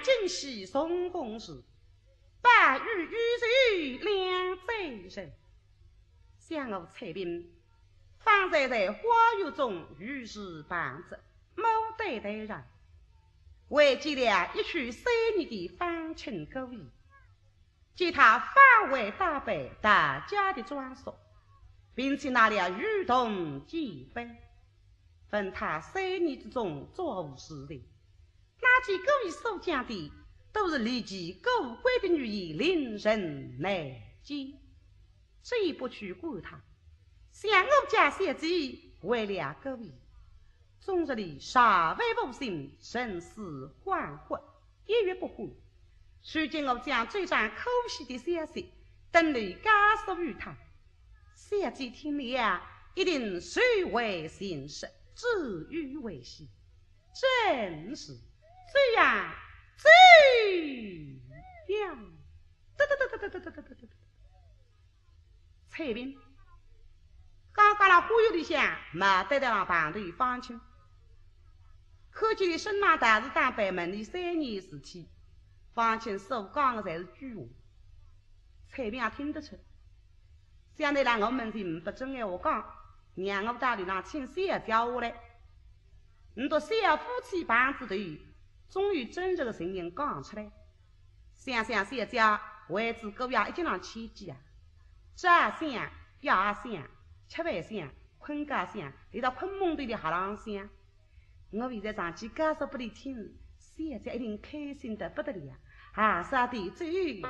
今夕送公事，白玉玉水两贼人。想我彩兵，方才在花园中遇事帮着，某对对人，为记了一曲3年的芳情故意，见他发为大悲大家的装束，并且拿了玉铜几杯，问他3年之中作无事的，那几故意所讲的都是离奇古怪的语言，令人难解。虽不去管他，想我家小姐为了故意，终日里煞为无心，神思恍惚，一语不回。如今我将这张可惜的消息等你告诉于他，小姐听了一定虽为心事，至于为喜，真是这样这样。彩兵刚刚那忽悠里向没得到旁队放清，可见的生马大是当北门的3年时期，放清所讲的才是句话。彩兵也听得出，相对来我们是不真的话讲，让我到底那请小叫我来，你都小夫妻帮子的，终于真实的声音讲出来。想想小家为子狗要一经常起计啊，这想要想吃饭想困觉想，连到困梦队的下浪想，我现在上去告诉不你听，小家一定开心的不得了啊！啥的最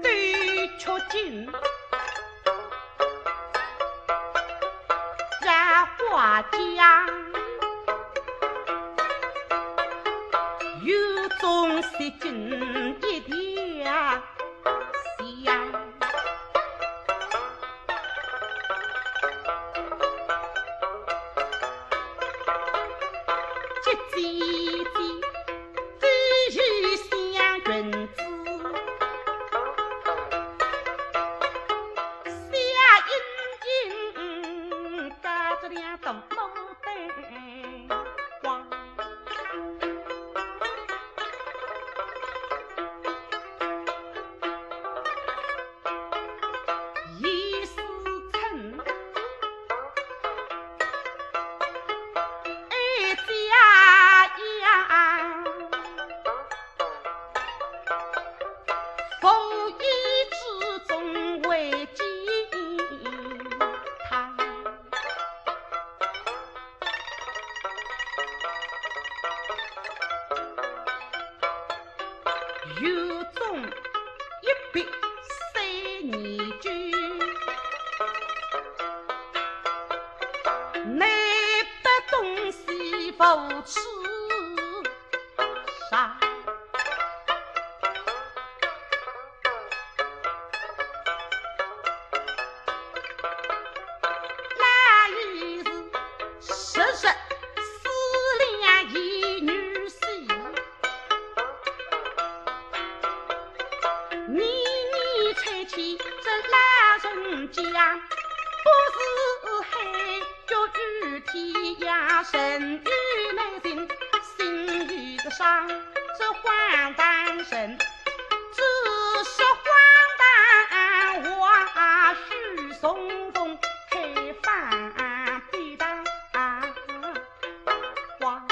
对出金染花家有种细菌一点香，这姐姐最是像君子，下阴阴隔着两道毛灯光。有种一笔3年酒，内不东西不吃啥，那一是实实4两一女婿。年年吹起这老人家，不是海叫雨天呀，神与内心心与个伤，这荒诞人，只是荒诞话须松风开放必当话。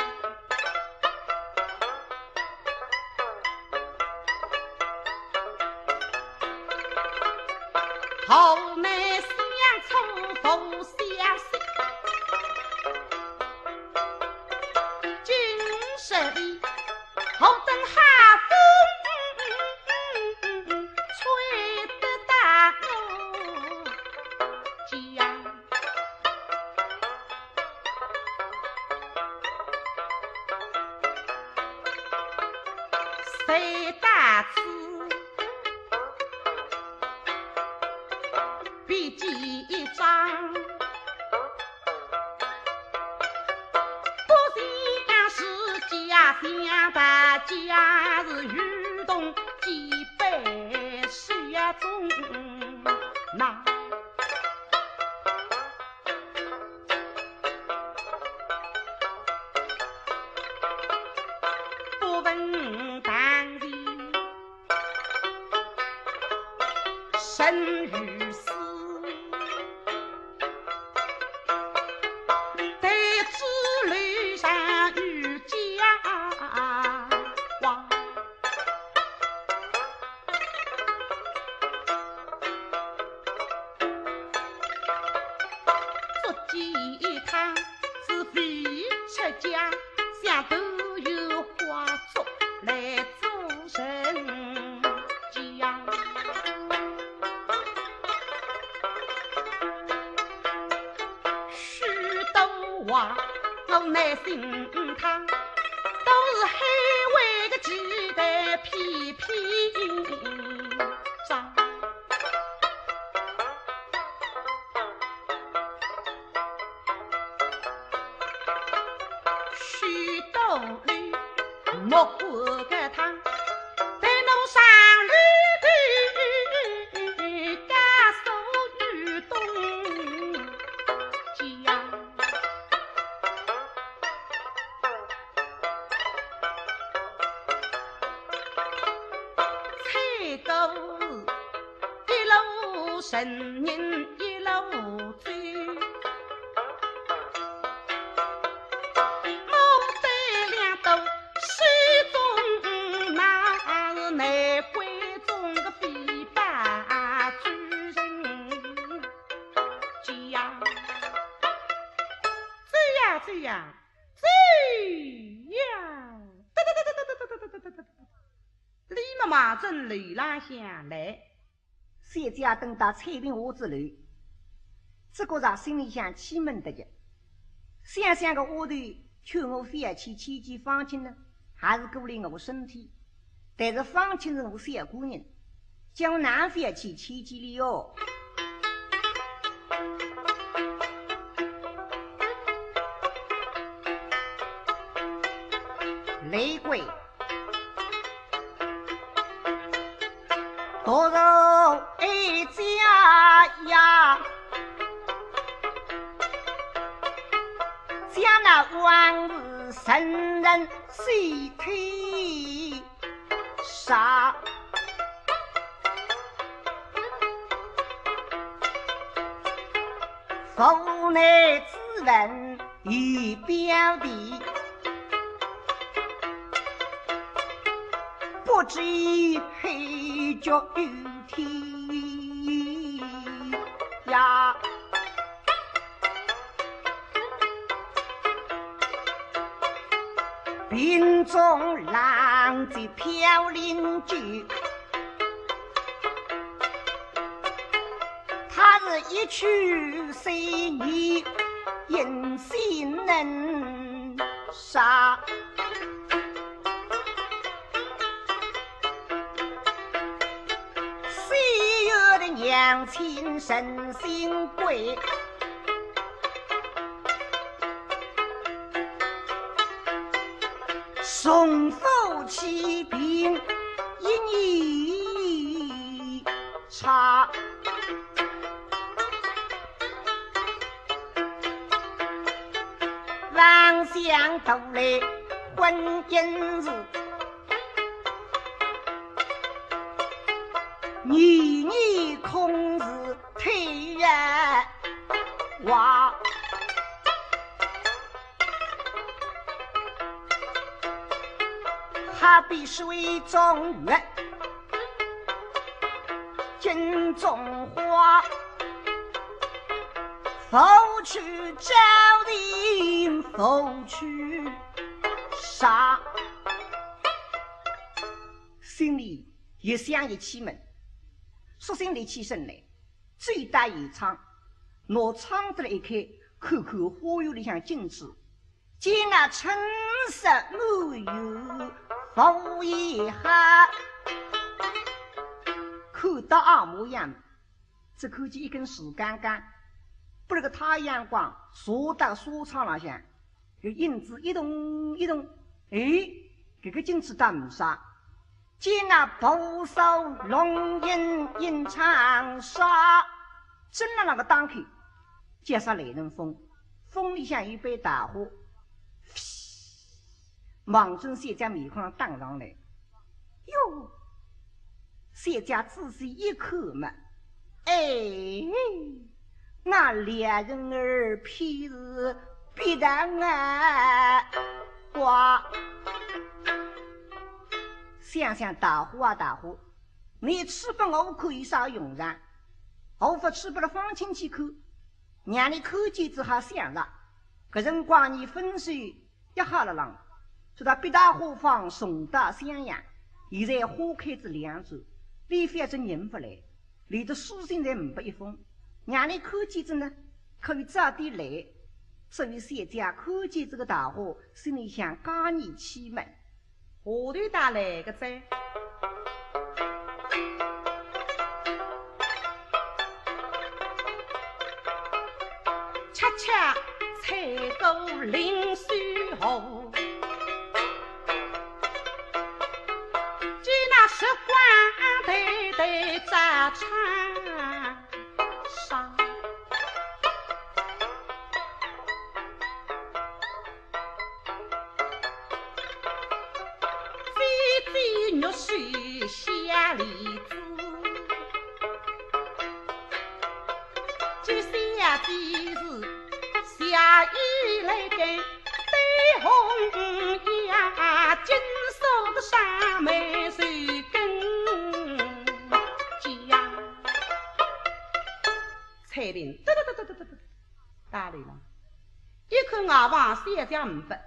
后来相处不相识，今日里后等哈风吹得大我家，谁大此笔记一张，不像是家乡，大家是运动几百雪中那话，我内心他都是海外的期待批评上。许多里莫过个他，在路上绿的家手女东家，采购一路神人一路追。李妈妈正楼拉下来，谢家等到彩屏屋之楼，这个让心里想气闷的着。想想个屋头，劝我非要去千金房亲呢，还是顾虑我身体。但是房亲是我小姑娘，江南非要去千金里哦。雷鬼多肉一家呀，将那往日神人谁推杀？府内之人已表弟，不知黑脚有天呀！瓶中浪子飘零酒，他是一曲谁你隐心能杀？娘亲神心贵，送夫妻病一茶，万象都来婚姻日，年年空是推人话，好比水中月，镜中花，否去朝廷，否去杀，心里也想一气闷。索性立起身来，最大一窗，拿窗子来一开，看看花园里向景致，见那春色满园，枫叶黑，看到二模样，只看见一根树干干，不那个太阳光射到树梢浪向，有影子一动一动，哎，这个景致倒不啥。见那蒲烧龙吟吟长沙，正让那个打开，加上来人风，风里向一杯大火，忙中谢家面孔上荡上来，哟，谢家仔细一看嘛，哎，那两人儿偏是必然啊，哇！想想大户啊大户，你吃不我可以少用上，我不吃不了放进去口，让你口见只好想了。可辰光你分手一下了浪，说他必大户房送到襄阳，现在花开至两周，李非是人不来，连着书信才500一封，让你口见子呢，可以早点来。所以谢家看见这个大火，心里想加你气门。何头打来个灾？恰恰采购林书豪，见那时光对对扎穿上。玉水下梨子，这下几时下雨来跟对红呀，金手的山梅水根家，彩铃哒哒哒哒哒哒打来了，一口外房三家500。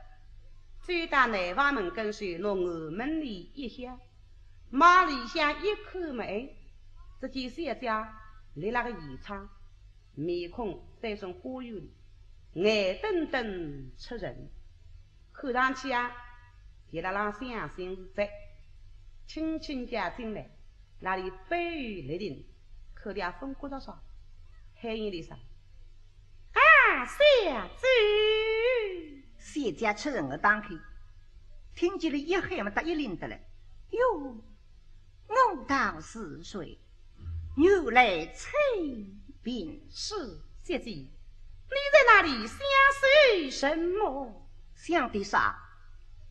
最大内房门跟随拿我门里一响，马里向一口没，这几小家立了个异常，面孔在从花园里，眼瞪瞪出人，看上去啊，也那让相心是在，轻轻家进来，那里背雨来临，口里风鼓着说，黑影里说，啊，小子。谢家出人的打开，听见了一喊么，他一领得来。哟，我道是谁？又来催病。是谢姐，你在那里相随什么？想的啥？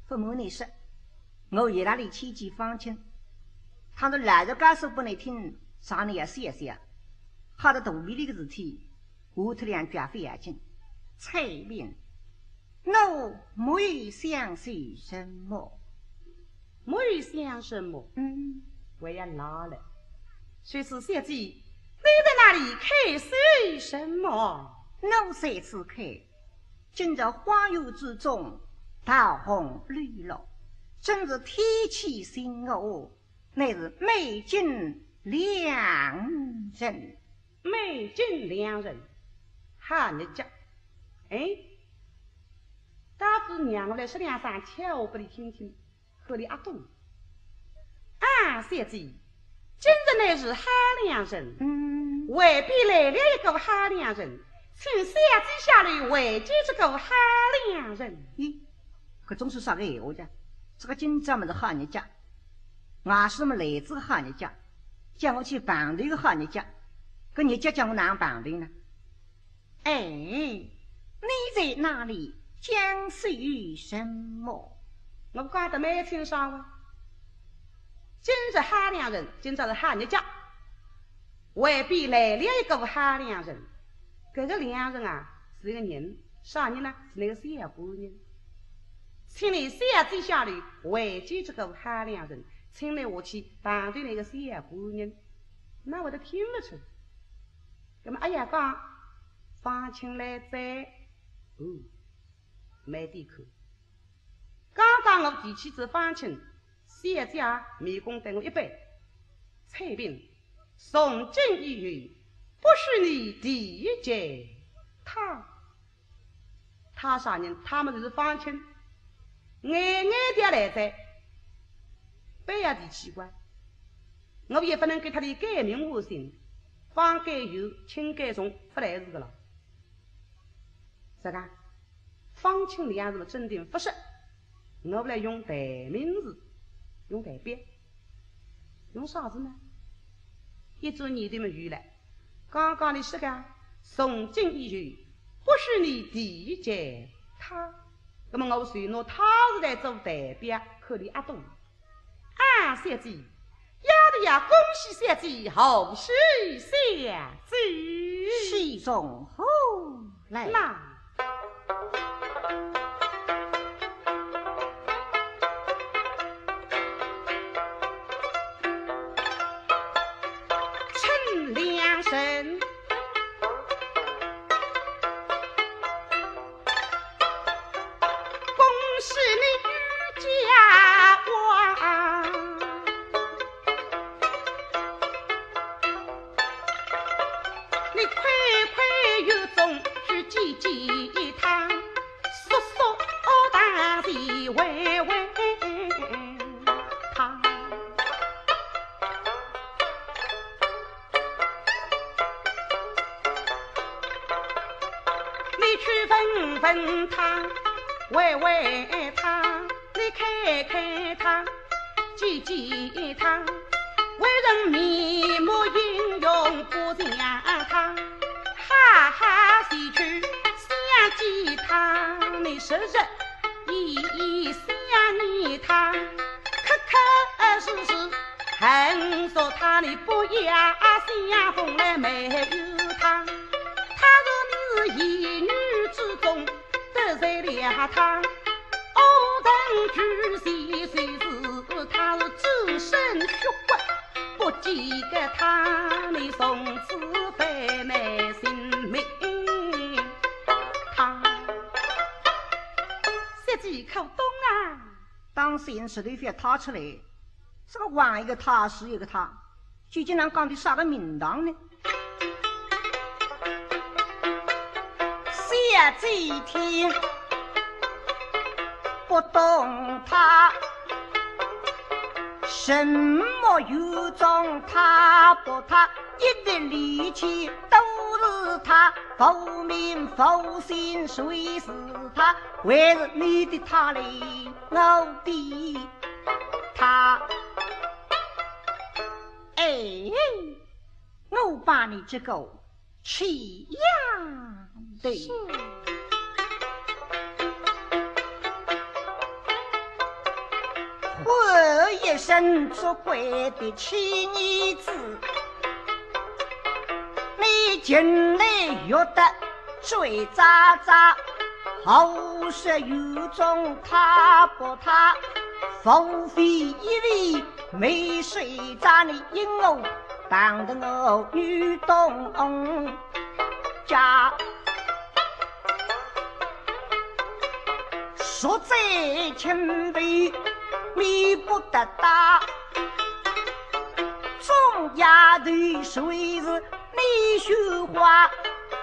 不瞒你说，我爷那里去见方亲，他说来着告诉不能听，啥你也谢谢。他的肚皮里的事体，我这两绝非要紧。催病。我没想些什么，没想什么，我也老了。谁是小姐？你在那里看些什么？我这次看，今朝花园之中，桃红绿落，真是天气新哦，乃是美景良人，美景良人，哈你讲，哎。大夫娘来说两声悄我不里听听，口里阿动。啊，小姐，今日乃是哈良人，未必来了一个哈良人，请小姐下来为见这个哈良人。咦，可总是啥个闲话的？这个今朝么是哈日家，俺是么来自哈日家，叫我去办理个哈日家，可你家叫我哪办理呢？哎，你在哪里？将是于什么？我讲得没清爽啊！今日哈良人，今朝是哈日家，未必来了一个哈良人。这个良人啊，是一个人，啥人呢？是那个小姑娘。请你小姐下来为见这个哈良人，请来我去反对那个小姑娘，那我都听不出。那么哎呀讲，放请来在，没地口。刚刚我提起这方亲，谢家迷公等我一杯，翠病送进医院，不是你第一见他啥人？他们就是方亲，眼的来在，非要的奇怪，我也不能给他的改名换姓，方改有，亲改从，不来事的了，是吧？方清两人真定不是，我不来用代名字，用代别，用啥子呢？一做你的么语来，刚刚的是个送进医院，不是你第一见他，那么我随拿他是来做代表，可你阿东啊，小姐，要的呀，恭喜小姐，好喜小姐，喜从何来？那。神，恭喜你与家王，你快快有种去祭祭他。问问他，问问他，你看看他，记记他，为人面目英勇不像他，哈哈喜去想起他，你时日一想念他，可可是是恨说他你不要相逢来没有他，他说你是一女之中得罪了他，欧等巨细虽是他是周身血骨，不记得他你从此非没性命，他这几口东啊，当现实的别他出来，是个玩一个他是一个他，究竟能讲的啥个名堂呢？下几天不懂他，什么有种他不他，一点力气都是他，否名否姓谁是他？为是你的他嘞，我的他。哎，我把你这个气样的。我一生做鬼的妻女子，你进来约得嘴渣渣，后说有种他不他，风飞一位没睡着你因我当得我女东家，说在前辈弥不得大，总丫头谁是你绣花，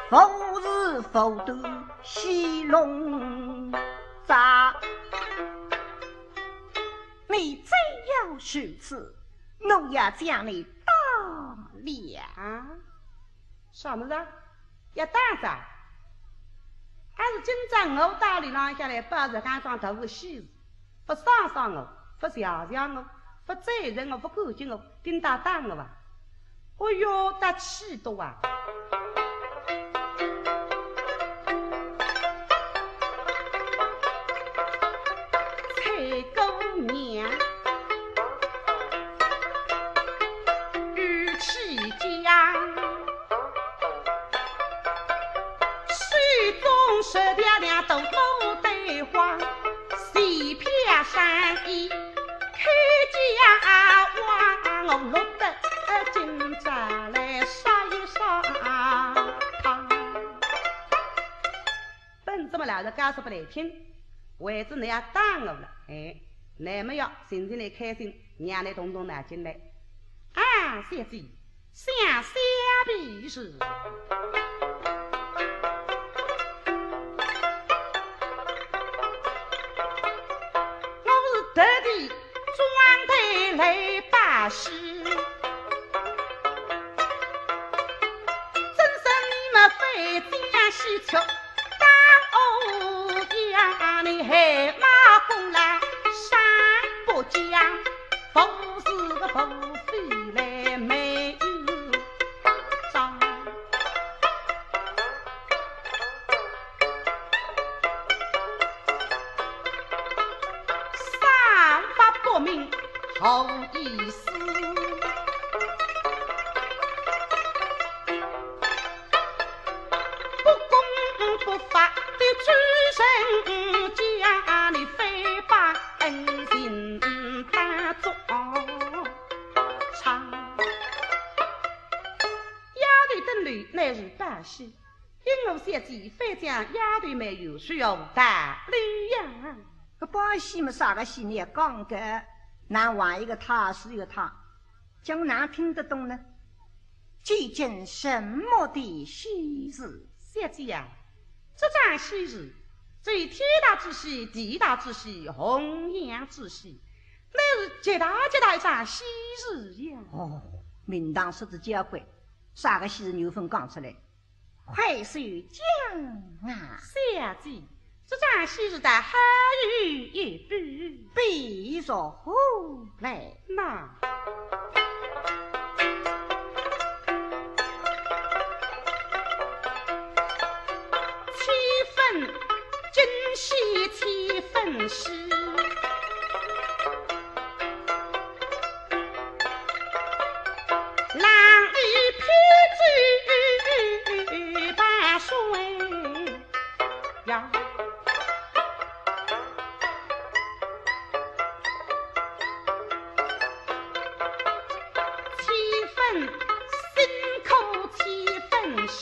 否是否都戏弄杂，你真要如此，我要将你打了。啥么子？要打啥？还是今朝我大里浪下来，把这干装头戏子，不伤伤我，不笑笑我，不责任我，不感激我，顶打打我吧。哎哟，打气多啊！蔡姑娘语气佳，水中石条两斗木对花，细撇山衣开家娃，我落得今朝来杀一杀他。本这么老的告诉不来听，为子你要打我了，那么要心情来开心，让你动动脑筋来。小姐想瞎比是。特地装备来把戏，真是你们非将戏出当欧阳，你海马公来山不将，不是个不飞来没有张。不明好意思，不公不法的诸神将你非把恩情打作长，丫头等女乃是把戏，因我小姐非将丫头没有需要大力呀。个把戏嘛，啥个戏你也讲个，难玩一个他是一个他，将难听得懂呢？究竟什么的戏事？小姐呀，这场戏是最天大之戏、地大之戏、弘扬之戏，那是极大一场戏事呀。名堂说的交关，啥个戏是牛粪讲出来？快速讲啊！小姐，这场戏是在何语一笔？必说后来那。今夕7分诗，郎与披醉半睡呀。7分心口7分诗。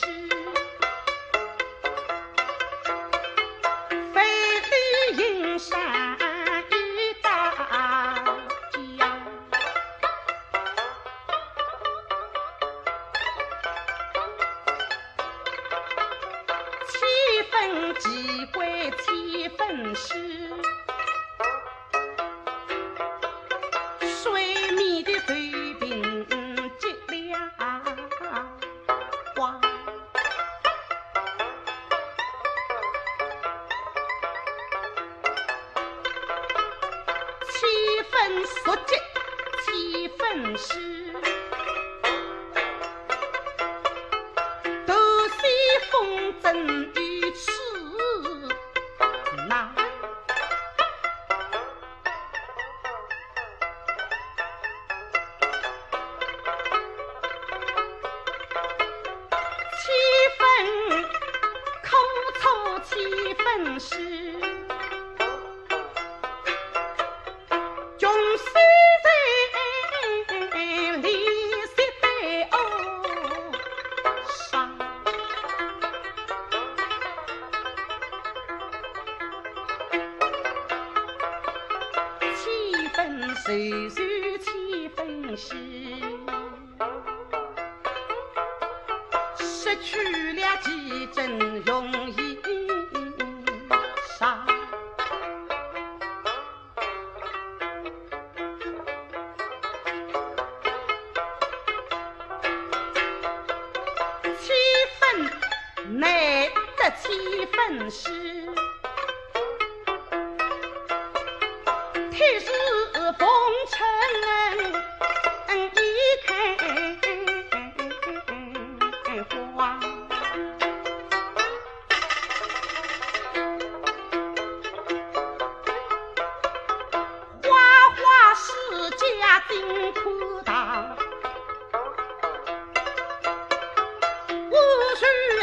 山一大家，7分机会7分诗，水面的水平结了花。7分速记7分诗，斗西风筝与翅那。7分口凑7分诗。穷虽然离别在欧上7分岁岁7分诗，失去了几真容易伤。难得7分诗，天是风尘一开花，花花世家金库大。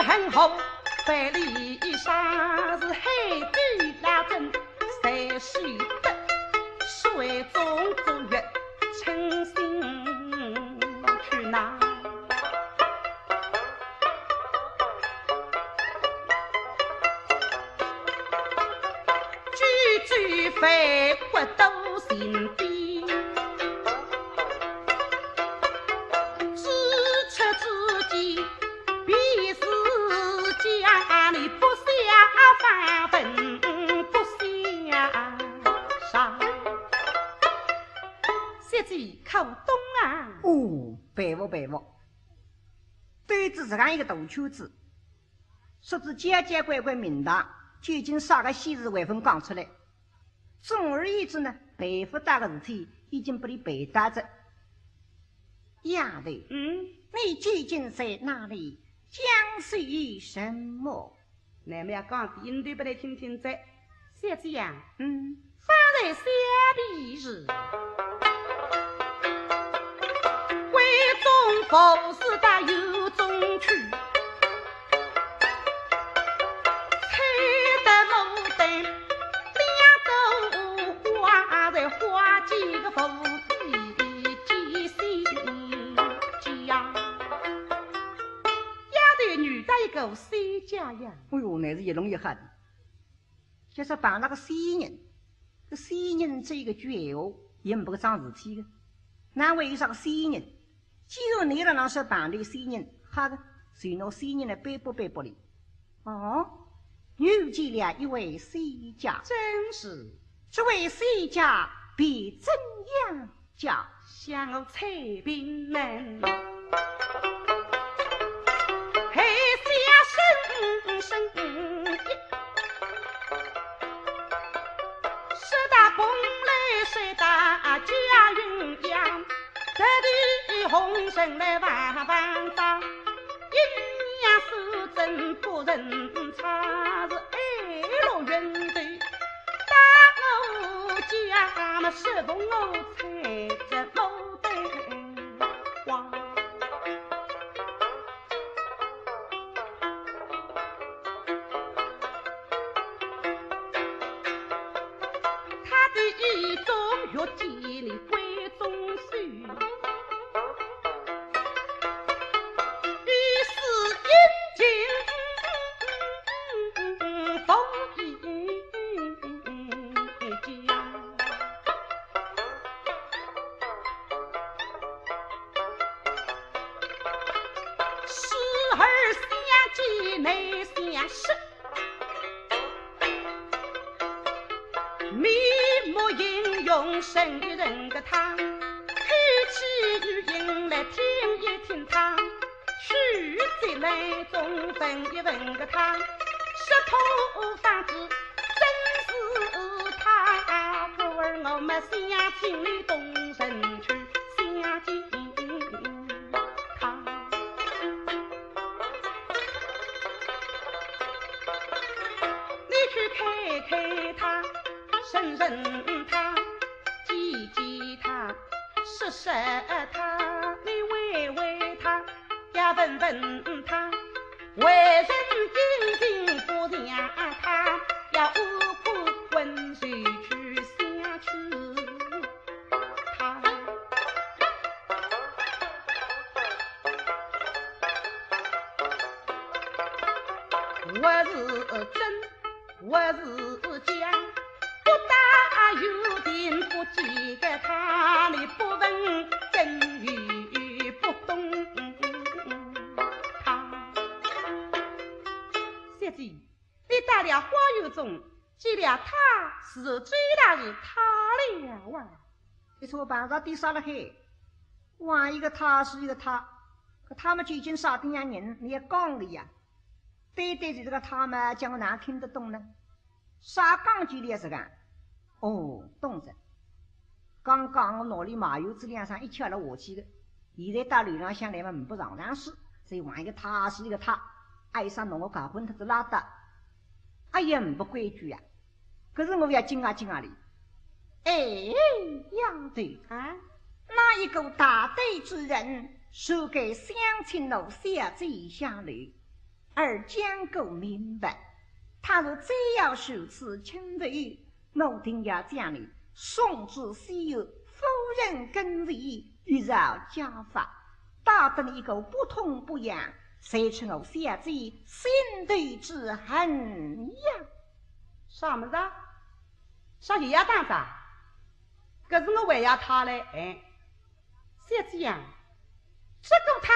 很好，百里沙是海底拉针，3须得水中坐月称心去拿。句句反骨都心边，自出自己必是家里不下饭本不下上，小姐靠东啊！哦，佩服佩服，对子这样一个大秋子，说是简简乖乖明堂，就已经啥个细事为分讲出来。总而言之呢，佩服大个事体已经被你背带着。丫头，你究竟在哪里？讲些什么？那么要讲点对不来听听在。小姐呀，方才相比时，闺中服侍的有中去，采得牡丹2朵花，在花间的福地见新家。女的一个谁家呀？哎呦，那是一弄一黑的。就是帮那个西人，这西人这个绝哦，也不个桩事体的。那为啥个西人？既然你让人说帮的西人，哈个随拿西人来背不背不哩？哦，遇见了一位西家，真是这位西家必怎样叫？向我彩屏门。下手生意，十大本来谁大家鸳鸯，这里红绳来万万张，一年是真不人差是爱落云头，打我家嘛是奉我踩着路灯花。一种月季里归中书，于是引进风衣家，时而相记内相识，密目应用生意人的汤，开启语音来听一听汤，取在来中分一问个汤，石头方子真是他，故而我们相亲里动身去相见他。你去看看他，审审他，记记他，试试他，你问问他，也问问他，为人精进不让他，要无苦混水去相去他。我是真，我是假，不大有点不记得他，你不问真与不懂他。小姐，你打了花油中，记了他是最大是他了啊！你说办啥地杀了黑？哇，一个他是一个他，可他们究竟啥地样人？你也讲了呀？对对的，这个他们讲我哪听得懂呢？啥讲究的是个？哦，懂着。刚刚我脑里马油子脸上一敲了下去的，现在到路上向来嘛不常常事，所以玩一个他是一个他，爱上弄我搞混他是拉的，哎呀不规矩呀。可是我要惊啊惊啊哩，哎，样对啊，那一个大队之人，输给乡亲楼下这下来，而将够明白。他若再要受此轻罪，我定要将你送至西游，夫人跟随，欲绕家法，打得你一个不痛不痒，谁出我下子心头之恨呀？啥么子啊？啥也要当啥？可是我还要他嘞，哎，小姐呀，这个他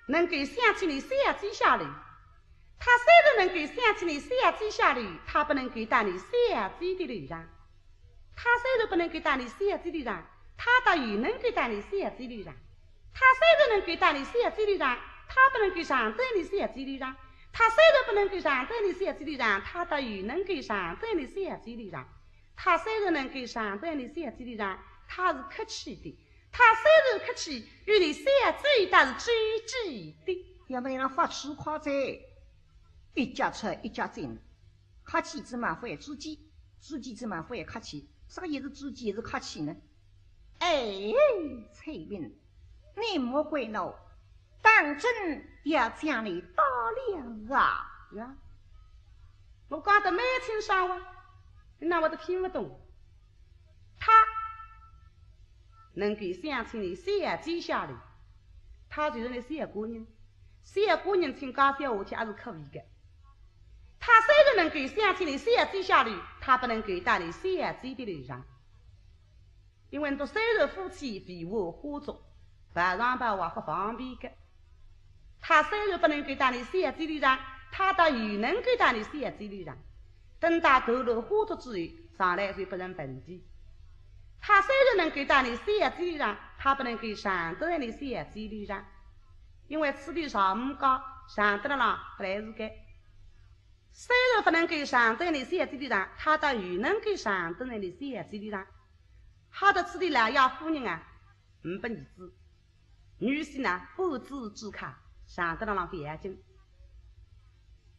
能给乡亲里下子下来。他虽然能给乡亲里下子下来，他不能给到你下子的路上。他虽然不能给到你下子路上，他倒有能给到你下子路上。他虽然能给到你下子路上，他不能给上在你下子路上。他虽然不能给上在你下子路上，他倒有能给上在你下子路上。他虽然能给上在你下子路上，他是客气的。他虽然客气，与你下子倒是追击的。要不然发痴夸在。一家出一家进，客气之嘛会知己，知己之嘛会客气，啥也是知己也是客气呢？哎，翠云，你莫怪我，当真要将你打了啊！呀，我讲得没清爽啊，你那我都听不懂。他能给乡亲里下记下来，他就是那小姑娘，小姑娘听讲小话去还是可以的。他虽然能给乡亲里下记下来，他不能给到你下记的路上，因为都虽然夫妻比我合作，晚上把我不方便的。他虽然不能给到你下记路上，他倒有能给到你下记路上。等到头颅合作之后，上来就不成问题。他虽然能给到你下记路上，他不能给上到你下记路上，因为此地上不高，上得了不来是个。虽然不能够上得你写字的人，他倒又能够上得你写字的人。好的此地老爷夫人啊，5把儿子，女婿呢不知之卡，上得了眼睛。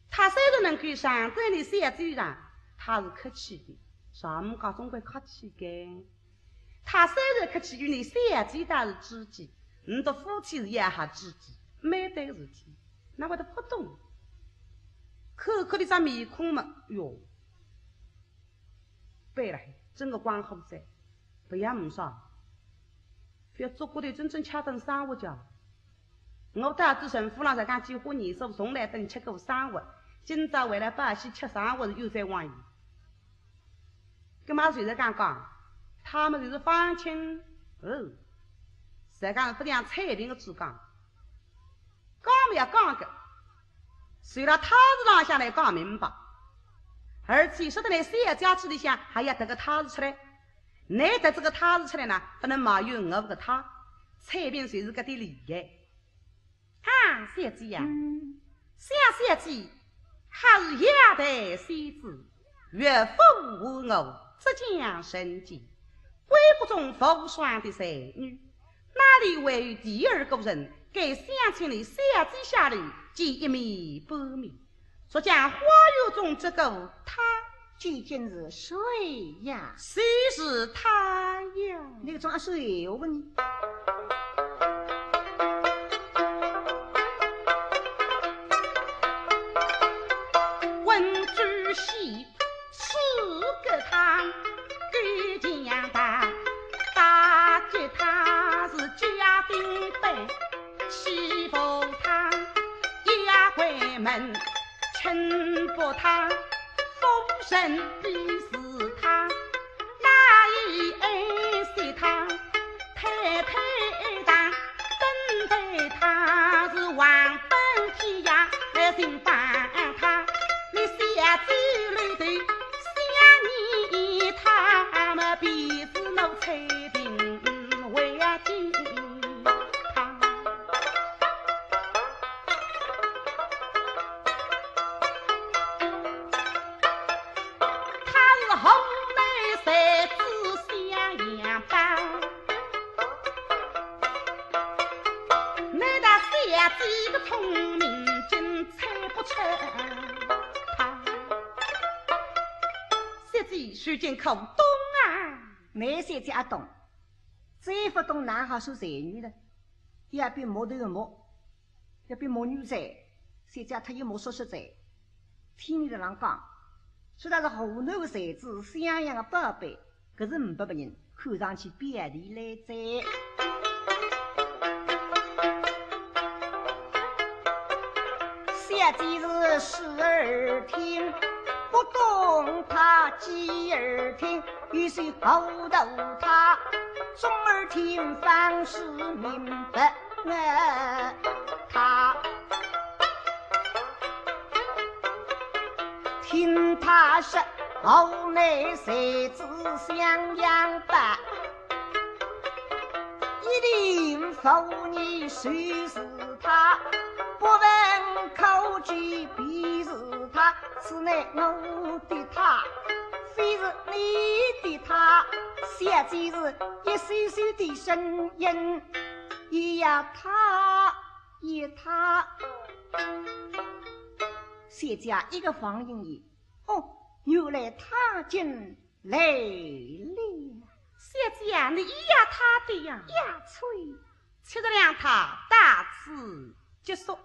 他虽然能够上得你写字的人，他是客气的，上母讲总归客气的。他虽然客气，与你写字倒是知己，你的夫妻是一下知己，没得事体，那会得不懂。可可的张面孔嘛，哟，白了，整个光火噻，不要唔少，不要做过的真正恰当生活家。我大子神父郎在讲结婚年数，从来等吃过生活，今朝为了把戏吃生活是又在玩意。干嘛谁在讲？他们就是放亲哦，谁讲不讲彩铃的主讲，讲不要讲个。随了他子上下来讲明白，而且说的来谁家去里向还要得个他子出来，你得这个他子出来呢，不能冒有我个他，彩边谁是个的理的。啊，小姐呀，小姐还是亚代妻子，岳父无我，浙江神迹，归国中服双的才女，哪里为第二个人给乡亲的小姐下里即一米半米，说讲花园中这个他究竟是谁呀？谁是他呀？那个装谁？我问你。问知悉是个他，给讲大，大姐他是家丁辈，欺负他。丫鬟们称不他，风声逼死他，哪一爱惜他？太太当等待他是亡本天涯来寻办他，你下子里头想你他们彼此闹彩屏为紧。几个聪明竟猜不出他，小姐须见口懂啊！没小姐也懂，再不懂哪好说才女的？要比毛头的毛，要比毛女在，小姐他又没说实在。听你的人讲，说他是河南的才子，襄阳的宝贝，可是500个人看上去别离来在。小姐是视而听，不懂他继而听，于是后头他中耳听，方是明白他听他说后来谁知襄阳吧，一定否你谁是他，不问口句必是他，此乃我的他，非是你的他。小姐是一岁岁的声音，也要他也他。小姐一个放音里，哦，原来他进来了。小姐啊，你咿呀他的呀，呀吹，吃得了他大事结束。